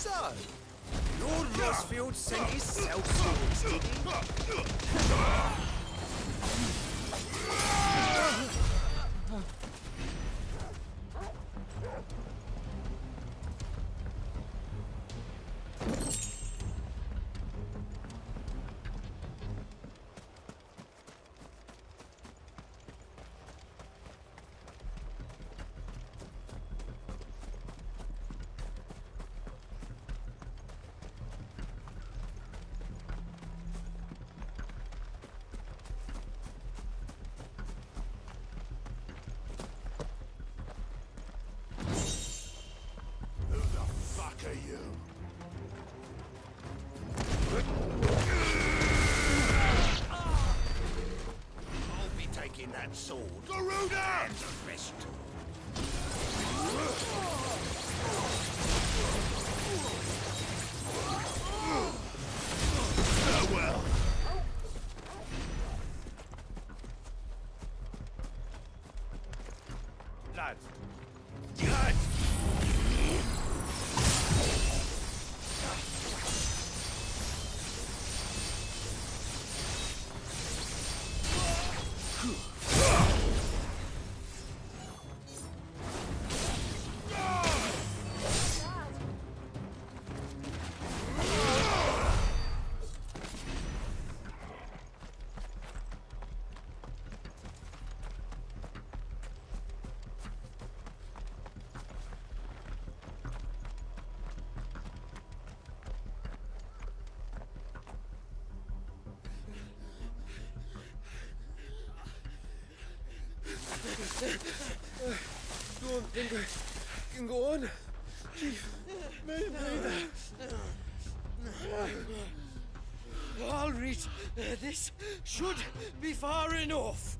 So, Lord Rosfield sent his sellswords, did he? That sword. Garuda! And the rest. Farewell. Lads. Lads! Don't think I can go on. Chief, maybe. All right, this should be far enough.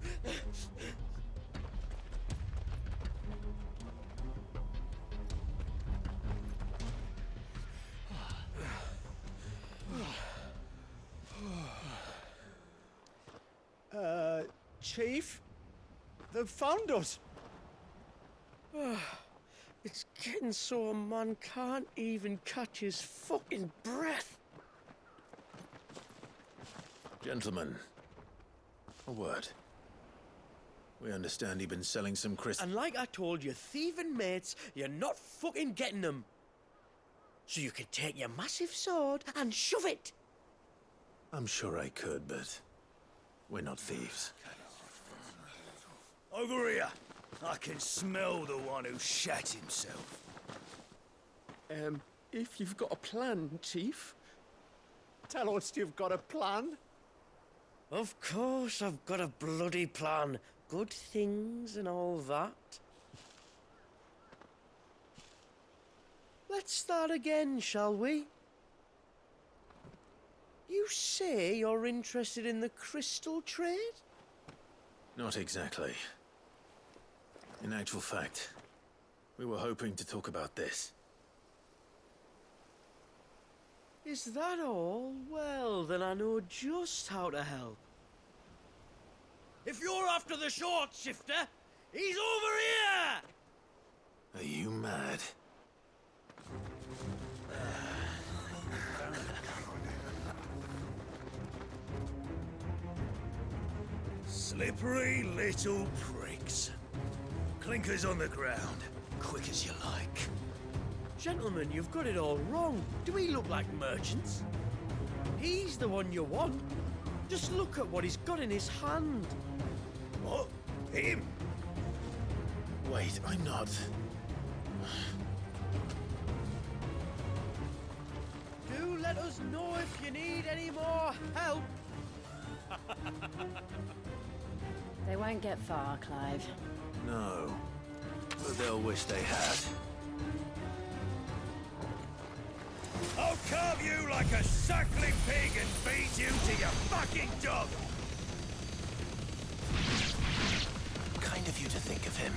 Chief? They've found us. It's getting so a man can't even catch his fucking breath. Gentlemen, a word. We understand you've been selling some crystals. And like I told you, thieving mates, you're not fucking getting them. So you could take your massive sword and shove it. I'm sure I could, but we're not thieves. Over here. I can smell the one who shat himself. If you've got a plan, Chief, tell us you've got a plan. Of course I've got a bloody plan. Good things and all that. Let's start again, shall we? You say you're interested in the crystal trade? Not exactly. In actual fact, we were hoping to talk about this. Is that all? Well, then I know just how to help. If you're after the short shifter, he's over here! Are you mad? Slippery little pricks. Clinkers on the ground, quick as you like. Gentlemen, you've got it all wrong. Do we look like merchants? He's the one you want. Just look at what he's got in his hand. What? Him? Wait, I'm not. Do let us know if you need any more help. They won't get far, Clive. No. But they'll wish they had. I'll carve you like a suckling pig and feed you to your fucking dog! Kind of you to think of him.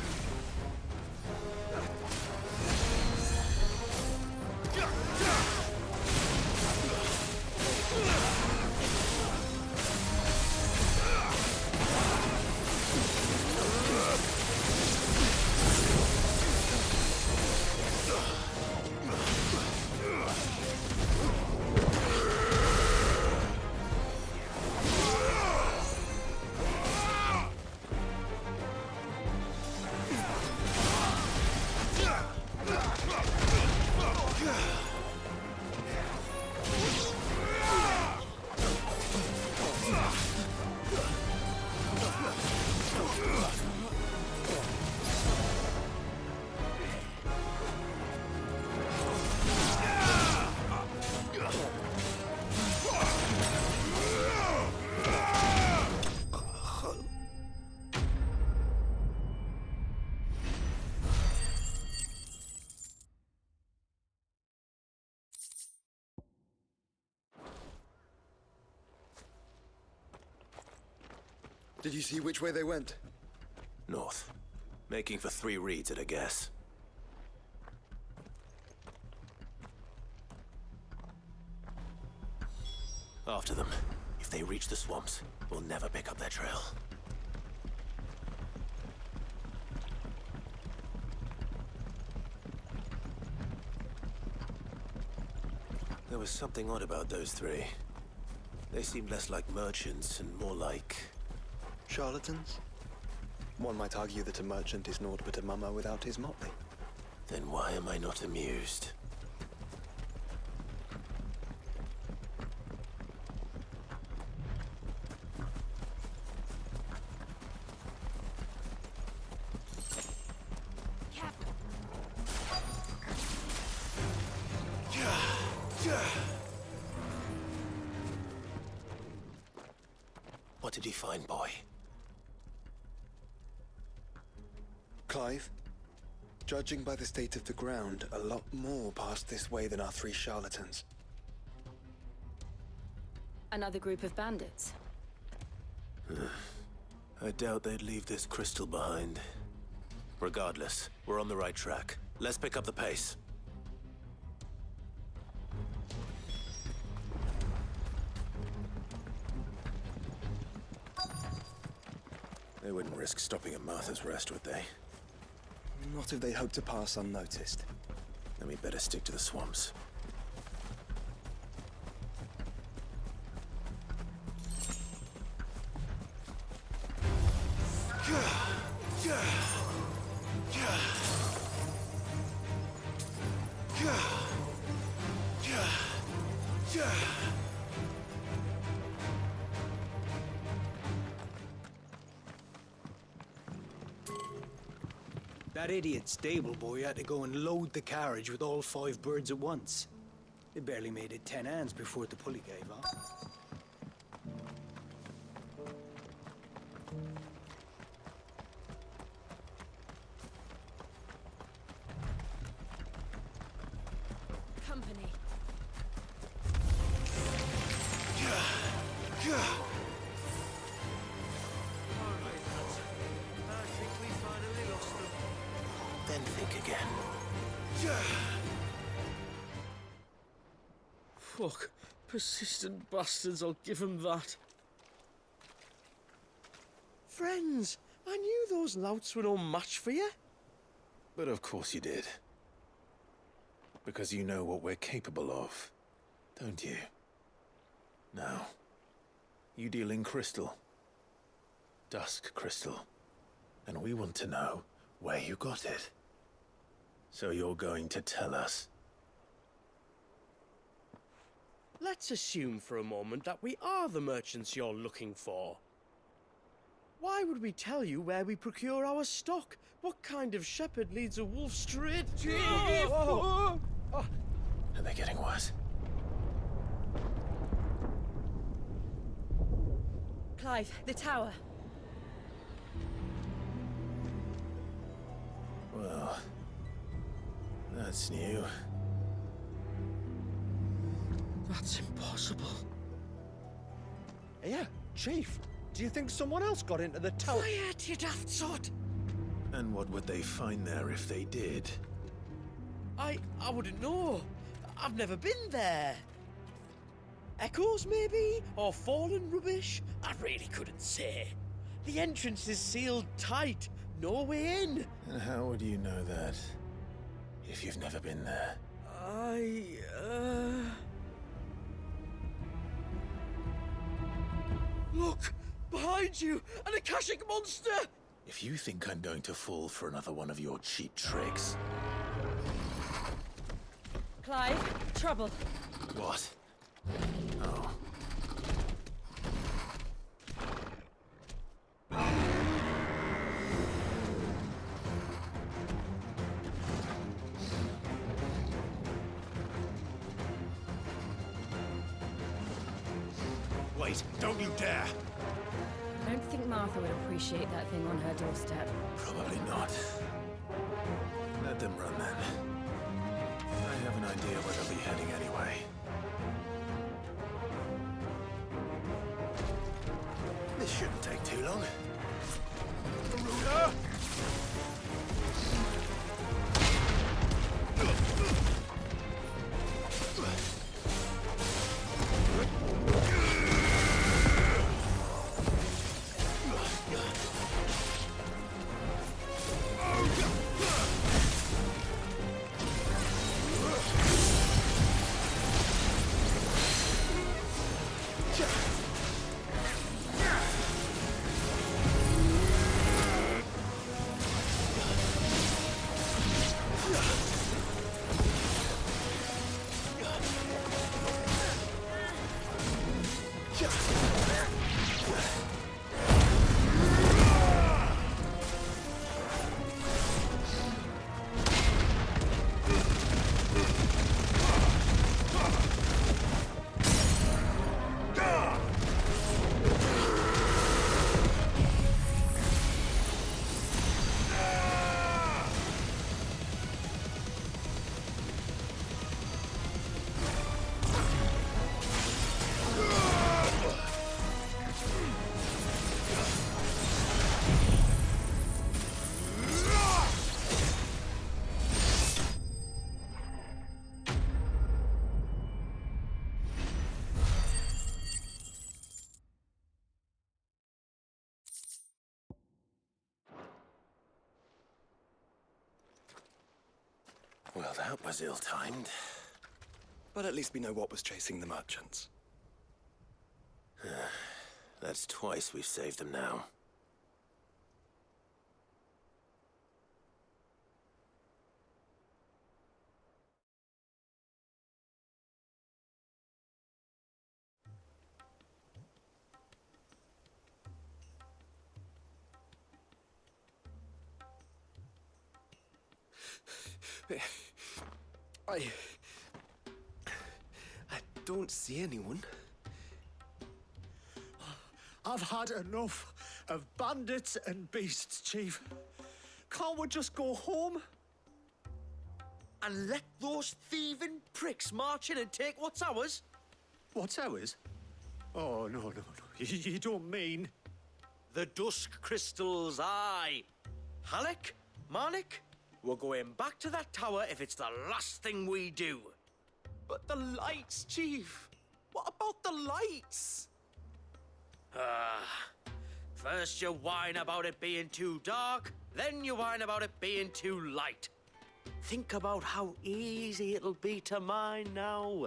Did you see which way they went? North. Making for 3 reeds at a guess. After them. If they reach the swamps, we'll never pick up their trail. There was something odd about those 3. They seemed less like merchants and more like... Charlatans? One might argue that a merchant is naught but a mummer without his motley. Then why am I not amused? What did he find, boy? Clive, judging by the state of the ground, a lot more passed this way than our 3 charlatans. Another group of bandits. I doubt they'd leave this crystal behind. Regardless, we're on the right track. Let's pick up the pace. They wouldn't risk stopping at Martha's Rest, would they? Not if they hope to pass unnoticed. Then we'd better stick to the swamps. That idiot stable boy had to go and load the carriage with all 5 birds at once. They barely made it 10 hands before the pulley gave up. Company. Then think again. Fuck. Persistent bastards, I'll give them that. Friends, I knew those louts were no match for you. But of course you did. Because you know what we're capable of, don't you? Now, you deal in crystal. Dusk crystal. And we want to know where you got it. So you're going to tell us? Let's assume for a moment that we are the merchants you're looking for. Why would we tell you where we procure our stock? What kind of shepherd leads a wolf straight? Are they getting worse? Clive, the tower. Well, that's new. That's impossible. Yeah, Chief. Do you think someone else got into the tower? Quiet, you daft sot! And what would they find there if they did? I wouldn't know. I've never been there. Echoes, maybe? Or fallen rubbish? I really couldn't say. The entrance is sealed tight. No way in. And how would you know that? If you've never been there? Look! Behind you! An Akashic monster! If you think I'm going to fall for another one of your cheap tricks... Clive, trouble. What? Oh. Wait, don't you dare! I don't think Martha would appreciate that thing on her doorstep. Probably not. Let them run then. I have an idea where they'll be heading anyway. This Shouldn't take too long. Ruler! Well, that was ill-timed. But at least we know what was chasing the merchants. That's twice we've saved them now. I don't see anyone. I've had enough of bandits and beasts, Chief. Can't we just go home? And let those thieving pricks march in and take what's ours? What's ours? Oh, no. You don't mean... The dusk crystals, aye. Halleck, Marnik, we're going back to that tower if it's the last thing we do. But the lights, Chief. What about the lights? First you whine about it being too dark, then you whine about it being too light. Think about how easy it'll be to mine now.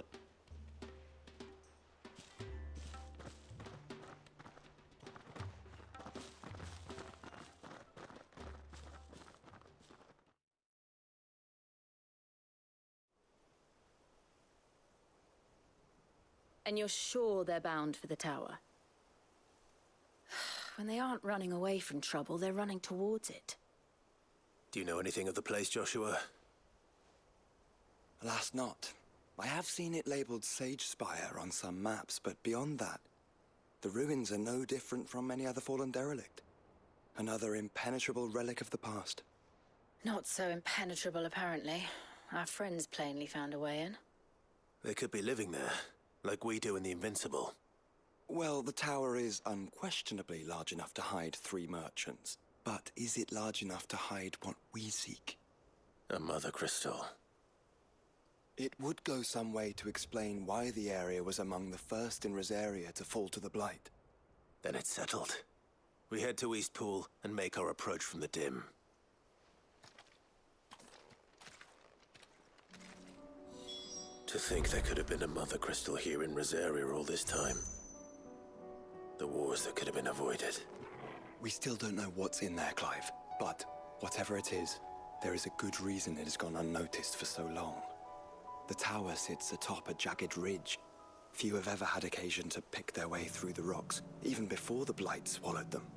And you're sure they're bound for the tower? When they aren't running away from trouble, they're running towards it. Do you know anything of the place, Joshua? Alas, not. I have seen it labeled Sage Spire on some maps, but beyond that, the ruins are no different from any other fallen derelict. Another impenetrable relic of the past. Not so impenetrable, apparently. Our friends plainly found a way in. They could be living there, like we do in the Invincible. Well, the tower is unquestionably large enough to hide 3 merchants. But is it large enough to hide what we seek? A Mother Crystal. It would go some way to explain why the area was among the first in Rosaria to fall to the Blight. Then it's settled. We head to Eastpool and make our approach from the dim. To think there could have been a Mother Crystal here in Rosaria all this time. The wars that could have been avoided. We still don't know what's in there, Clive. But whatever it is, there is a good reason it has gone unnoticed for so long. The tower sits atop a jagged ridge. Few have ever had occasion to pick their way through the rocks, even before the Blight swallowed them.